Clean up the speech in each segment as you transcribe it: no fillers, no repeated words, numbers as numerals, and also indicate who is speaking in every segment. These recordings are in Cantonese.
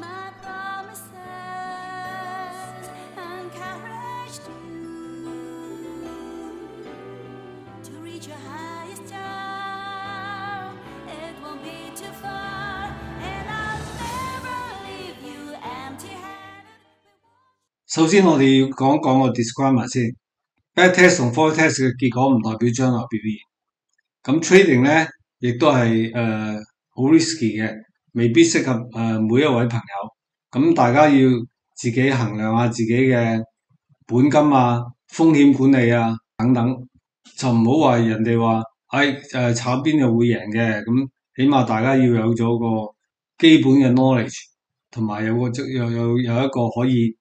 Speaker 1: my promises encouraged you to reach your highest star. It won't be too far, and I'll never leave you empty-handed.
Speaker 2: 首先我哋要講一講個 disclaimer 先。Back test 同 forward test 嘅結果唔代表將來表現。咁 trading 咧，亦都係好 risky 嘅，未必適合每一位朋友。咁大家要自己衡量下自己嘅本金啊、風險管理啊等等，就唔好話人哋話炒邊就會贏嘅。咁起碼大家要有咗個基本嘅 knowledge，同埋有一個可以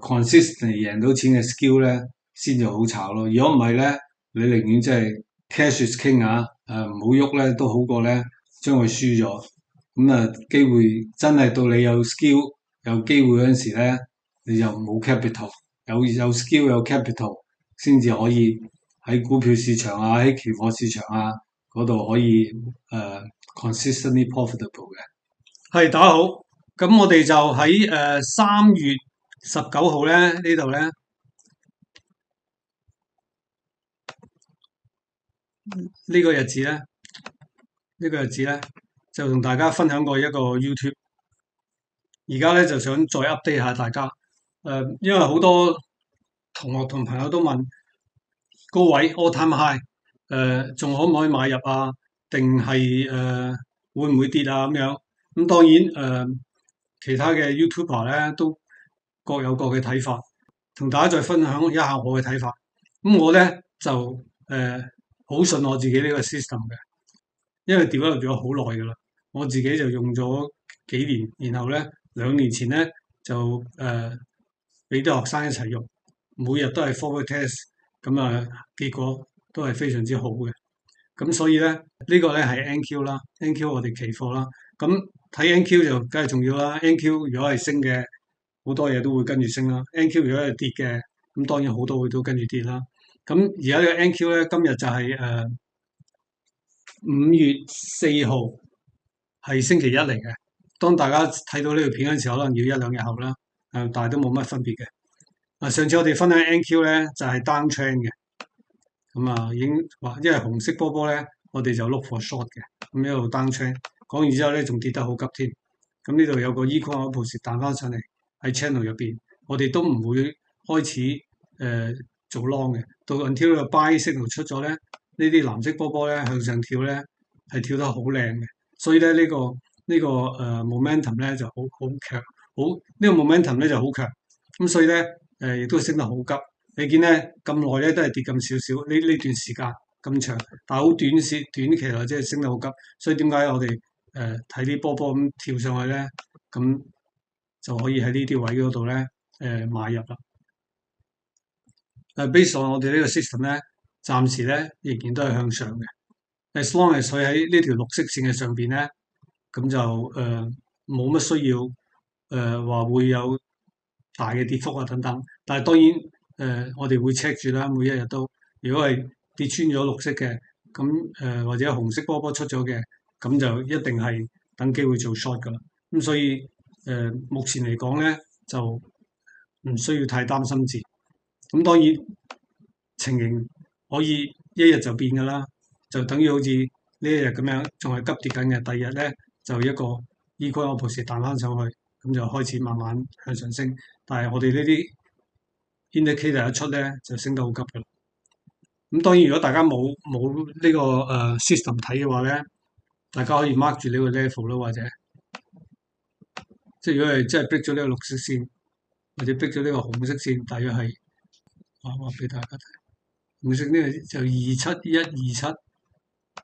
Speaker 2: consistently 贏到錢嘅 skill 咧，先至好炒咯。如果唔係咧，你寧願即係 cash is king 啊，唔好喐咧，都好過咧將佢輸咗。咁機會真係到你有 skill 有機會嗰陣時咧，你就冇 capital，有 skill 有 capital 先至可以喺股票市場啊，喺期貨市場啊嗰度可以consistently profitable 嘅。係，大家好，咁我哋就喺3月19號咧呢度咧。呢個日子咧，就同大家分享過一個 YouTube。而家咧就想再 update 下大家。因為好多同學同朋友都問高位 all time high，仲可唔可以買入啊？定係會唔會跌啊？咁樣。咁當然其他嘅 YouTuber 咧都各有各嘅睇法，同大家再分享一下我嘅睇法。咁我咧就好信我自己呢個 system 嘅，因為 develop 咗好耐噶啦，我自己就用咗幾年，然後咧2年前咧就俾啲學生一齊用，每日都係 forward test，咁結果都係非常之好嘅。咁所以咧呢個咧係 NQ 啦，NQ 我哋期貨啦，咁睇 NQ 就梗係重要啦。NQ 如果係升嘅，好多嘢都會跟住升啦。NQ 如果係跌嘅，咁當然好多會都跟住跌啦。咁而家呢個 NQ 咧，今日就係5月4號，係星期一嚟嘅。當大家睇到呢條片嗰陣時候，可能要1-2日後啦，但係都冇乜分別嘅。上次我哋分享 NQ 咧就係 down trend 嘅，已經話，因為紅色波波咧，我哋就 look for short 嘅，咁一路 down trend。講完之後咧，仲跌得好急添。咁呢度有個 equal opposite 彈翻上嚟喺 channel 入邊，我哋都唔會開始做 long 嘅。到 until 個 buy signal 出咗咧，呢啲藍色波波咧向上跳咧係跳得好靚嘅，所以咧呢個 momentum 咧就好強，呢個 momentum 咧就好強。咁所以咧亦都升得好急。你見咧咁耐咧都係跌咁少少，呢段時間咁長，但係好短期內即係升得好急。所以點解我哋睇啲波波咁跳上去咧，咁就可以喺呢啲位嗰度咧買入啦。based on 我哋呢個 system 咧，暫時咧仍然都係向上嘅。as long as 佢喺呢條綠色線嘅上邊咧，咁就冇乜需要話會有大嘅跌幅啊等等。但係當然我哋會 check 住啦，每一日都。如果係跌穿咗綠色嘅，咁或者紅色波波出咗嘅，咁就一定係等機會做 short 噶啦。咁所以目前嚟講咧，就唔需要太擔心住。咁當然情形可以一日就變噶啦，就等於好似呢一日咁樣，仲係急跌緊嘅。第二日咧就一個 equal opposite 彈翻上去，咁就開始慢慢向上升。但係我哋呢啲 indicator 一出咧，就升得好急噶啦。咁當然如果大家冇呢個system 睇嘅話咧，大家可以 mark 住呢個 level 咯，或者即係如果係真係逼咗呢個綠色線，或者逼咗呢個紅色線，大約係話俾大家睇。紅色呢個就27127，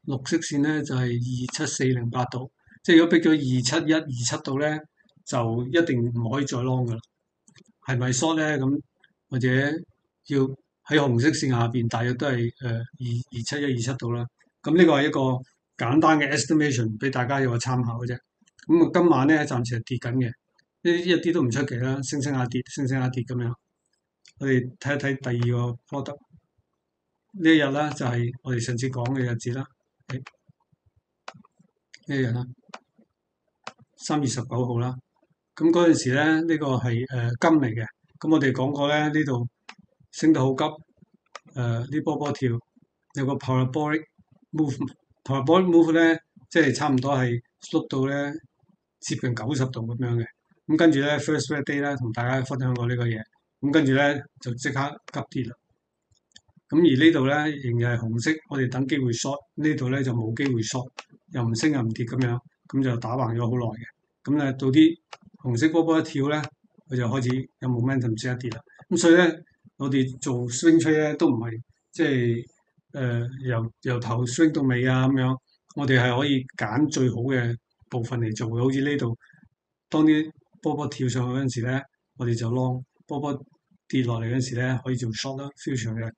Speaker 2: 綠色線咧就係27408度。即係如果逼咗27127度咧，就一定唔可以再 long 噶啦。係咪 short 咧？咁或者要喺紅色線下邊，大約都係27127度啦。咁呢個係一個簡單嘅 estimation，俾大家有個參考嘅啫。咁今晚咧暫時係跌緊嘅，一啲都唔出奇啦，升升下跌，升升下跌咁樣。我哋睇一睇第二個 product。呢一日咧就係我哋上次講嘅日子啦。呢一日啦，3月19號啦。咁嗰陣時咧，呢個係金嚟嘅。咁我哋講過咧，呢度升得好急，啲波波跳有個 parabolic move，parabolic move 咧，即係差唔多係碌到咧接近90度咁樣嘅。咁跟住咧 first red day 咧，同大家分享過呢個嘢。咁跟住咧就即刻急跌啦。咁而呢度咧仍然係紅色，我哋等機會 short，呢度咧就冇機會 short，又唔升又唔跌咁樣，咁就打橫咗好耐嘅。咁咧到啲紅色波波一跳咧，佢就開始有 momentum 即刻跌啦。咁所以咧，我哋做 swing trade 咧都唔係即係由頭 swing 到尾啊咁樣，我哋係可以揀最好嘅部分嚟做嘅。好似呢度，當啲波波跳上去嗰陣時咧，我哋就 long；波波跌落嚟嗰陣時咧，可以做 short 啦，future 嘅。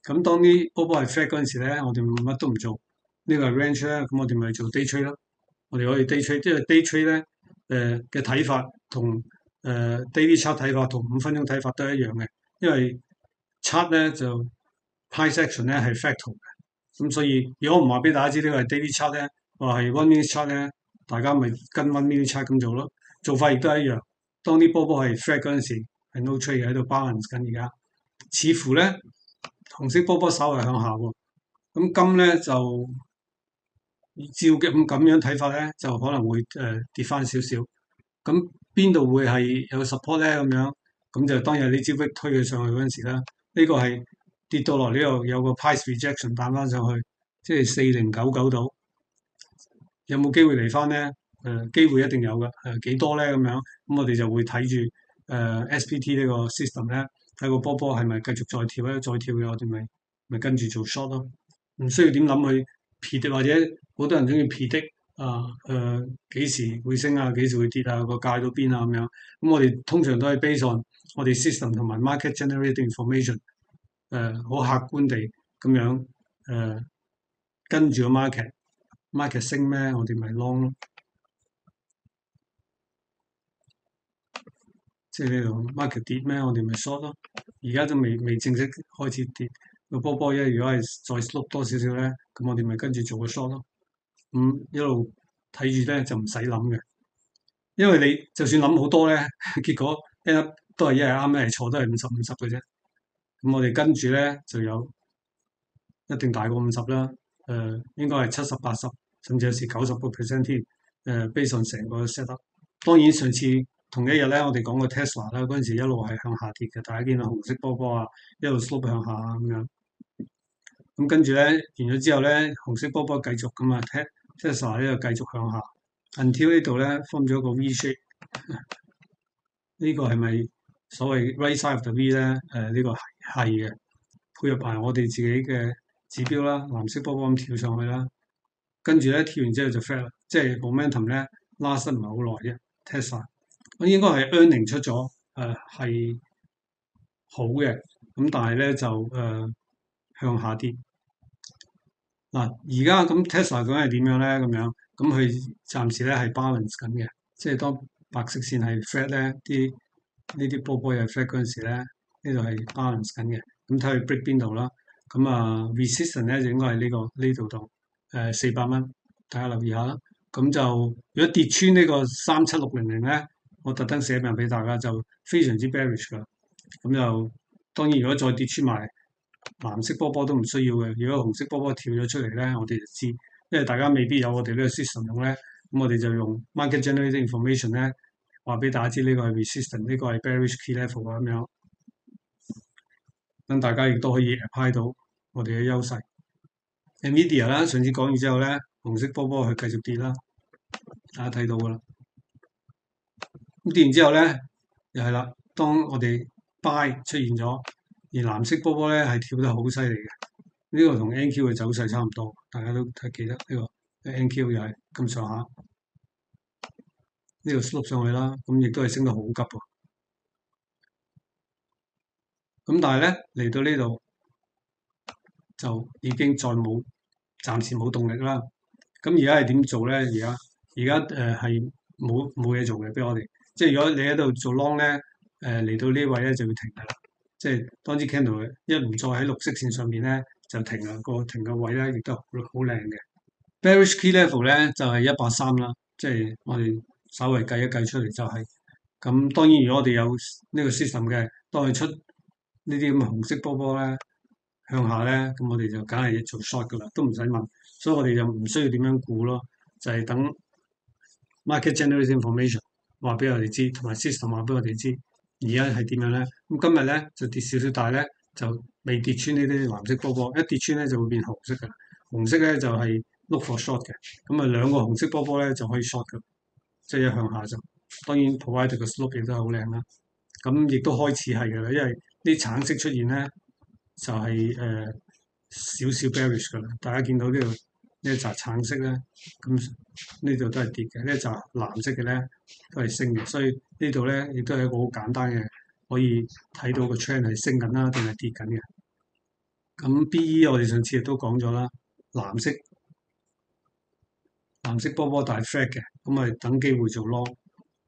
Speaker 2: 咁當啲波波係 flat 嗰陣時咧，我哋乜都唔做，呢個係 range 咧，咁我哋咪做 day trade 咯。我哋可以 day trade，即係 day trade 咧，嘅睇法同daily chart 睇法同5分鐘睇法都係一樣嘅，因為 chart 咧就 price action 咧係 factor 嘅，咁所以如果我唔話俾大家知呢個係 daily chart 咧，話係 one minute chart 咧，大家咪跟 one minute chart 咁做咯，做法亦都係一樣。當啲波波係 flat 嗰陣時，係 no trade 喺度 balance 緊而家，似乎咧。紅色波波稍為向下喎，咁金咧就照嘅咁樣睇法咧，就可能會跌翻少少。咁邊度會係有 support 咧？咁樣咁就當日呢支 wick 推佢上去嗰陣時啦，呢個係跌到落呢度有個 price rejection 彈翻上去，即係4099度，有冇機會嚟翻咧？機會一定有嘅，幾多咧？咁樣咁我哋就會睇住SPT 呢個 system 咧。睇個波波係咪繼續再跳咧？再跳嘅我哋咪跟住做 short 咯，唔需要點諗去 predict，或者好多人中意 predict 啊幾時會升啊，幾時會跌啊，個價到邊啊咁樣。咁我哋通常都係 base on 我哋 system 同埋 market generated information，好客觀地咁樣跟住個 market 升咩，我哋咪 long 咯。即係呢度 market 跌咩，我哋咪 short 咯。而家都未正式開始跌個波波，如果係再 slope 多少少咧，咁我哋咪跟住做個 short 咯。一路睇住咧就唔使諗嘅，因為你就算諗好多咧，結果都係一係啱一係錯，都係50-50嘅啫。咁我哋跟住咧就有一定大過50啦，應該係70-80，甚至有時90%添。based on 成個 set up。當然上次。同一日咧，我哋講個 Tesla 啦，嗰陣時一路係向下跌嘅，大家見到紅色波波啊，一路 slope 向下啊咁樣。咁跟住咧，完咗之後咧，紅色波波繼續咁啊，Tesla 呢度繼續向下，until 呢度咧 form 咗個 V shape。呢個係咪所謂 right side of the V 咧？呢個係嘅，配合埋我哋自己嘅指標啦，藍色波波咁跳上去啦。跟住咧跳完之後就 flat 啦，即係 momentum 咧 last 得唔係好耐啫 ，Tesla。咁應該係 earning 出咗，係好嘅，咁但係咧就向下跌。嗱，而家咁 Tesla 究竟係點樣咧？咁樣咁佢暫時咧係 balance 緊嘅，即係當白色線係 flat 咧，呢啲波波又係 flat 嗰陣時咧，呢度係 balance 緊嘅。咁睇佢 break 邊度啦。咁resistance 咧就應該係呢度度400蚊，大家留意下啦。咁就如果跌穿呢個37600咧。我特登寫明俾大家就非常之 bearish 㗎，咁就當然如果再跌穿埋藍色波波都唔需要嘅。如果紅色波波跳咗出嚟咧，我哋就知，因為大家未必有我哋呢個 system 用咧，咁我哋就用 market generated information 咧話俾大家知呢個係 resistance，呢個係 bearish key level 啊咁樣，等大家亦都可以 apply 到我哋嘅優勢。Nvidia 啦，上次講完之後咧，紅色波波佢繼續跌啦，大家睇到㗎啦。咁跌完之後咧，又係啦。當我哋 buy 出現咗，而藍色波波咧係跳得好犀利嘅。呢個同 NQ 嘅走勢差唔多，大家都記得呢個 NQ 又係咁上下。呢個 slope 上去啦，咁亦都係升得好急喎。咁但係咧嚟到呢度就已經暫時冇動力啦。咁而家係點做咧？而家係冇嘢做嘅，俾我哋。即係如果你喺度做 long 咧，嚟到呢位咧就要停㗎啦。即係當支 candle 一唔再喺綠色線上面咧，就停啦。個停嘅位咧亦都好靚嘅。Bearish key level 咧就係183啦。即係我哋稍微計一計出嚟就係咁當然，如果我哋有呢個 system 嘅，當佢出呢啲咁嘅紅色波波咧向下咧，咁我哋就梗係做 short 噶啦，都唔使問。所以我哋就唔需要點樣估咯，就係等 market generate information 話俾我哋知，同埋 system 話俾我哋知，而家係點樣咧？咁今日咧就跌少少，但係咧就未跌穿呢啲藍色波波，一跌穿咧就會變紅色噶啦。紅色咧就係 look for short 嘅，咁啊兩個紅色波波咧就可以 short 嘅，即係一向下就當然 provide 個 slope 亦都係好靚啦。咁亦都開始係嘅啦，因為啲橙色出現咧就係少少 bearish 噶啦。大家見到呢度呢一紮橙色咧，咁呢度都係跌嘅，呢一紮藍色嘅咧都係升嘅，所以呢度咧亦都係一個好簡單嘅可以睇到個 trend 係升緊啦定係跌緊嘅。咁 BE 我哋上次亦都講咗啦，藍色波波大 flat 嘅，咁咪等機會做 long，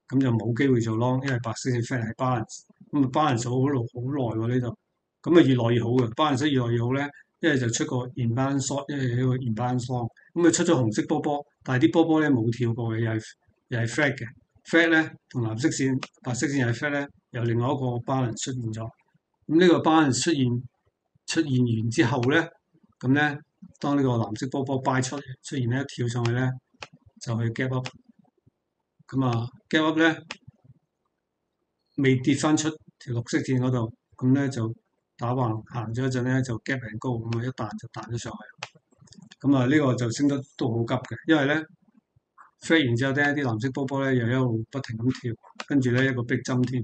Speaker 2: 咁就冇機會做 long，因為白色嘅 flat 係 balance，咁啊 balance 咗好耐喎呢度，咁啊越來越好嘅，balance 越來越好咧，一係就出個 imbalance short，一係一個 imbalance long，咁啊出咗紅色波波，但係啲波波咧冇跳過嘅，又係 flat 嘅，flat 咧同藍色線、白色線又係 flat 咧，由另外一個 balance 出現咗，咁呢個 balance 出現完之後咧，咁咧當呢個藍色波波 buy 出現咧，跳上去咧。就去 gap up，咁啊 gap up 咧未跌翻出條綠色線嗰度，咁咧就打橫行咗一陣咧就 gap and go，咁啊一彈就彈咗上去，咁啊呢個就升得都好急嘅，因為咧 fade 完之後咧啲藍色波波咧又一路不停咁跳，跟住咧一個逼針添，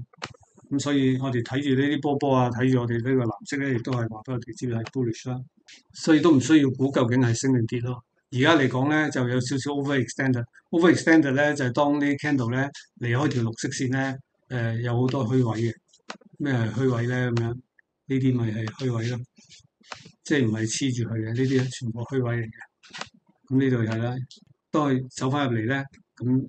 Speaker 2: 咁所以我哋睇住呢啲波波啊，睇住我哋呢個藍色咧，亦都係話俾我哋知係 bullish 啦，所以都唔需要估究竟係升定跌咯。而家嚟講咧，就有少少 overextended。overextended 咧就係、是、當啲 candle 咧離開條綠色線咧，有好多虛位嘅。咩係虛位咧？咁樣呢啲咪係虛位咯，即係唔係黐住佢嘅？呢啲全部虛位嚟嘅。咁呢度係啦，當佢走翻入嚟咧，咁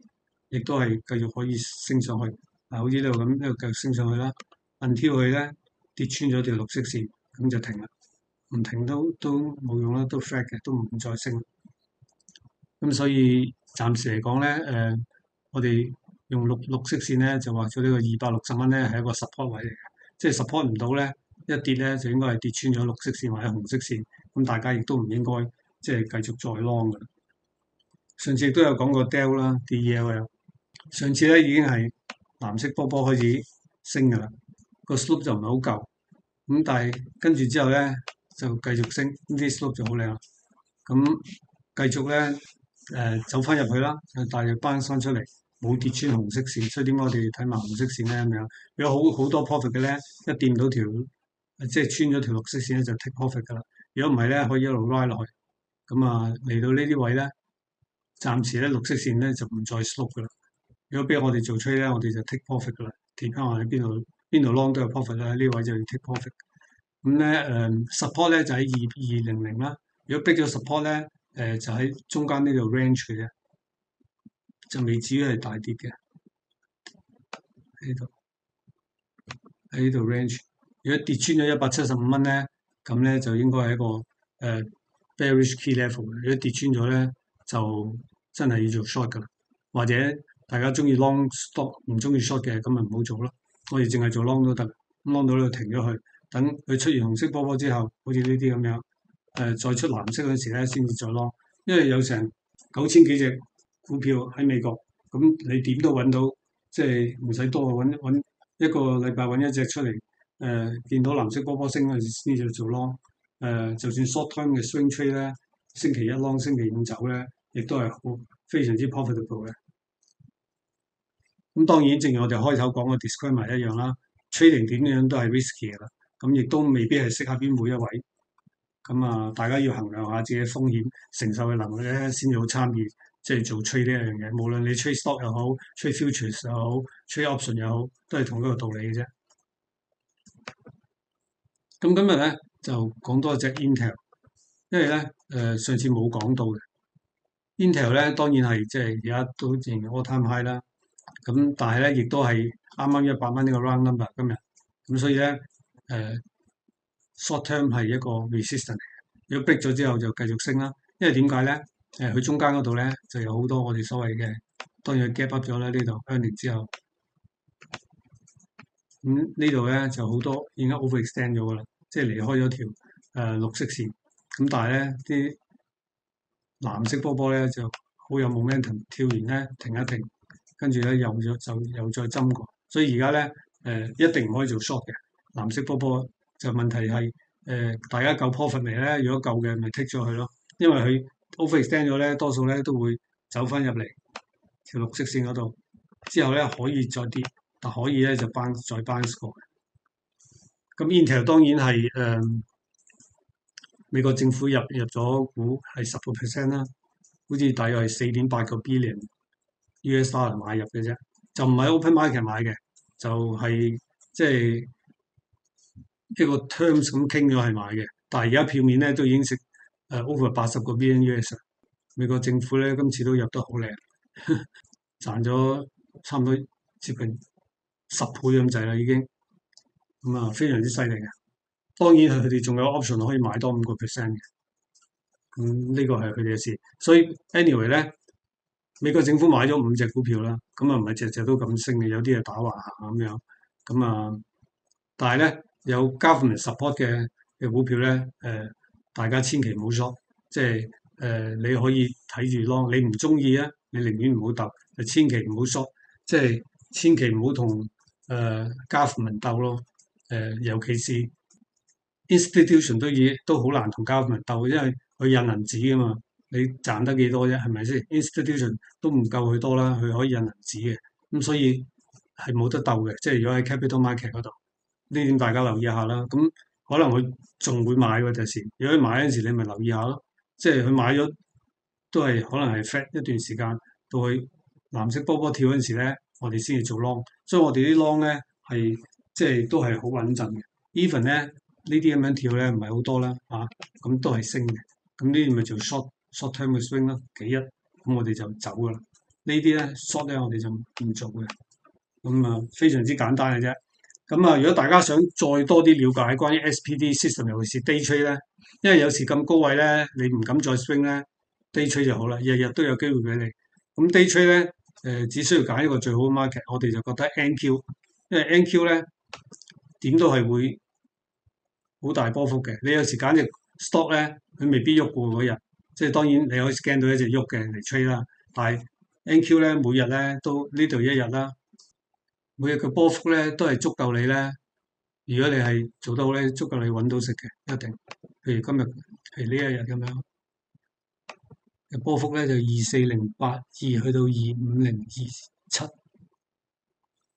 Speaker 2: 亦都係繼續可以升上去。嗱，好似呢度咁，呢度繼續升上去啦，until 佢咧跌穿咗條綠色線，咁就停啦。唔停都冇用啦，都 flat 嘅，都唔再升。咁所以暫時嚟講咧，我哋用綠色線咧就話咗呢個260蚊咧係一個 support 位嚟嘅，即係 support 唔到咧，一跌咧就應該係跌穿咗綠色線或者紅色線，咁大家亦都唔應該即係繼續再 long 嘅。上次亦都有講過 Dell 啦，DELL，上次咧已經係藍色波波開始升㗎啦，個 slope 就唔係好夠，咁但係跟住之後咧就繼續升，呢啲 slope 就好靚啦，咁繼續咧。走翻入去啦，大約班翻出嚟，冇跌穿紅色線，所以點解我哋睇埋紅色線咧咁樣？有好多 profit 嘅咧，一掂到條即係穿咗條綠色線咧就 take profit 噶啦。如果唔係咧，可以一路 ride 落去。咁啊嚟到呢啲位咧，暫時咧綠色線咧就唔再 slope 噶啦。如果俾我哋做 trade 咧，我哋就 take profit 噶啦。睇翻我哋邊度 long 都有 profit 啦，呢位就要 take profit。咁咧support 咧就喺2200啦。如果逼咗 support 咧，就喺中間呢度 range 嘅啫，就未至於係大跌嘅。喺呢度 range，如果跌穿咗175蚊咧，咁咧就應該係一個bearish key level。如果跌穿咗咧，就真係要做 short 噶啦。或者大家中意 long stop，唔中意 short 嘅，咁咪唔好做咯。我哋淨係做 long 都得，long 到呢度停咗佢，等佢出現紅色波波之後，好似呢啲咁樣。再出藍色嗰陣時咧，先至再攞，因為有成9000幾隻股票喺美國，咁你點都揾到，即係唔使多揾一個禮拜揾一隻出嚟，見到藍色波波升嗰陣時先至做咯。就算 short term 嘅 swing trade 咧，星期一 long，星期五走咧，亦都係好非常之 profitable 嘅。咁當然，正如我哋開頭講嘅 disclaimer 一樣啦，trading 點樣都係 risky 嘅啦，咁亦都未必係適合邊每一位。咁啊，大家要衡量下自己風險承受嘅能力咧，先至好參與，即係做 trade 呢一樣嘢。無論你 trade stock 又好，trade futures 又好，trade option 又好，都係同一個道理嘅啫。咁今日咧就講多隻 Intel，因為咧上次冇講到嘅 Intel 咧，當然係即係而家都仍然 all time high 啦。咁但係咧，亦都係啱啱100蚊呢個 round number 今日，咁所以咧short term 係一個 resistance 嚟嘅，如果逼咗之後就繼續升啦。因為點解咧？佢中間嗰度咧就有好多我哋所謂嘅，當然 gap up 咗啦呢度 earning 之後，咁呢度咧就好多已經 overextend 咗噶啦，即係離開咗條綠色線。咁但係咧啲藍色波波咧就好有 momentum，跳完咧停一停，跟住咧又再針過。所以而家咧一定唔可以做 short 嘅藍色波波。就問題係大家夠 profit 未咧？如果夠嘅咪 take 咗佢咯，因為佢 overextend 咗咧，多數咧都會走翻入嚟條綠色線嗰度，之後咧可以再跌，但可以咧就再 bounce 過。咁 Intel 當然係美國政府入咗股係10%啦，好似大約係4.8個 billion US dollar 買入嘅啫，就唔係 open market 買嘅，就係即係一個 terms 咁傾咗係買嘅。但係而家票面咧都已經食over 80個 billion US。美國政府咧今次都入得好靚，賺咗差唔多接近10倍咁滯啦已經，咁啊非常之犀利嘅。當然係佢哋仲有 option 可以買多5%嘅，咁呢個係佢哋嘅事。所以 anyway 咧，美國政府買咗5隻股票啦，咁啊唔係隻隻都咁升嘅，有啲係打橫行咁樣。咁啊，但係咧有 government support 嘅股票咧，大家千祈唔好 short，即係你可以睇住咯。你唔中意啊，你寧願唔好鬥，就千祈唔好 short，即係千祈唔好同government 鬥咯。尤其是 institution 都好難同 government 鬥，因為佢印銀紙啊嘛，你賺得幾多啫？係咪先？institution 都唔夠佢多啦，佢可以印銀紙嘅，咁所以係冇得鬥嘅。即係如果喺 capital market 嗰度，呢點大家留意下啦。咁可能佢仲會買喎，第時如果佢買嗰陣時，你咪留意下咯。即係佢買咗都係可能係 fat 一段時間，到佢藍色波波跳嗰陣時咧，我哋先至做 long。所以我哋啲 long 咧係即係都係好穩陣嘅。even 咧呢啲咁樣跳咧唔係好多啦嚇，咁都係升嘅。咁呢啲咪做 short term 嘅 swing 咯，幾日咁我哋就走噶啦。呢啲咧 short 咧我哋就唔做嘅。咁啊非常之簡單嘅啫。咁啊，如果大家想再多啲了解關於 SPD system，尤其是 day trade 咧，因為有時咁高位咧，你唔敢再 swing 咧，day trade 就好啦，日日都有機會俾你。咁 day trade 咧，只需要揀一個最好嘅 market，我哋就覺得 NQ，因為 NQ 咧點都係會好大波幅嘅。你有時揀隻 stock 咧，佢未必喐過嗰日，即係當然你可以 scan 到一隻喐嘅嚟 trade 啦。但係 NQ 咧每日咧都呢度一日啦。每日嘅波幅咧都係足夠你咧，如果你係做得好咧，足夠你揾到食嘅，一定。譬如今日，譬如呢一日咁樣，嘅波幅咧就24.082去到25.027，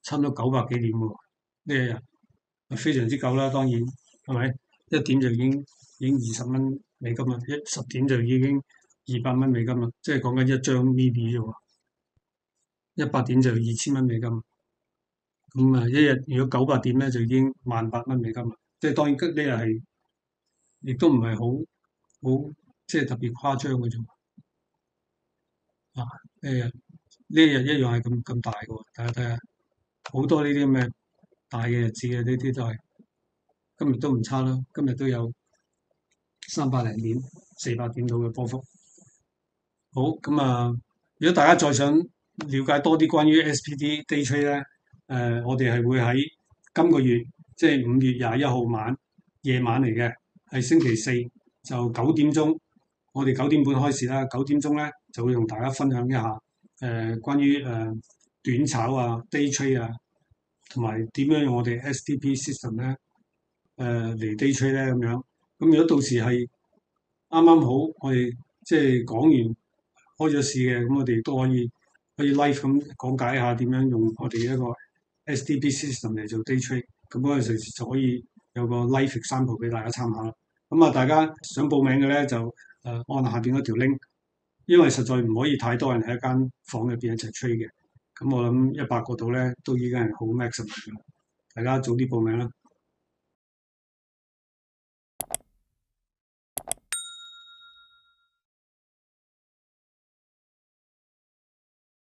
Speaker 2: 差唔多900幾點喎。呢一日非常之夠啦，當然係咪？一點就已經$20美金啦，10點就已經$200美金啦，即係講緊一張 mini 啫喎。100點就$2000美金。咁啊，一日如果900點咧，就已經$18,000美金啦。即係當然呢日係，亦都唔係好即係特別誇張嘅啫。啊，呢日一樣係咁大嘅喎，大家睇下，好多呢啲咁嘅大嘅日子嘅呢啲都係，今日都唔差啦，今日都有300零點、400點到嘅波幅。好，咁啊，如果大家再想了解多啲關於 SPD day trade 咧，我哋係會喺今個月，即係5月21號夜晚嚟嘅，係星期四，就9點鐘，我哋9點半開始啦。9點鐘咧就會同大家分享一下關於短炒啊、day trade 啊，同埋點樣用我哋 SDP system 咧嚟 day trade 咧咁樣。咁如果到時係啱啱好，我哋即係講完開咗市嘅，咁我哋都可以 live 咁講解一下點樣用我哋一個 SDP system 嚟做 day trade，咁嗰陣時就可以有個 live example 俾大家參考啦。咁啊，大家想報名嘅咧就按下邊嗰條 link，因為實在唔可以太多人喺一間房入邊一齊 trade 嘅。咁我諗100個度咧都已經係好 maximum 嘅啦，大家早啲報名啦。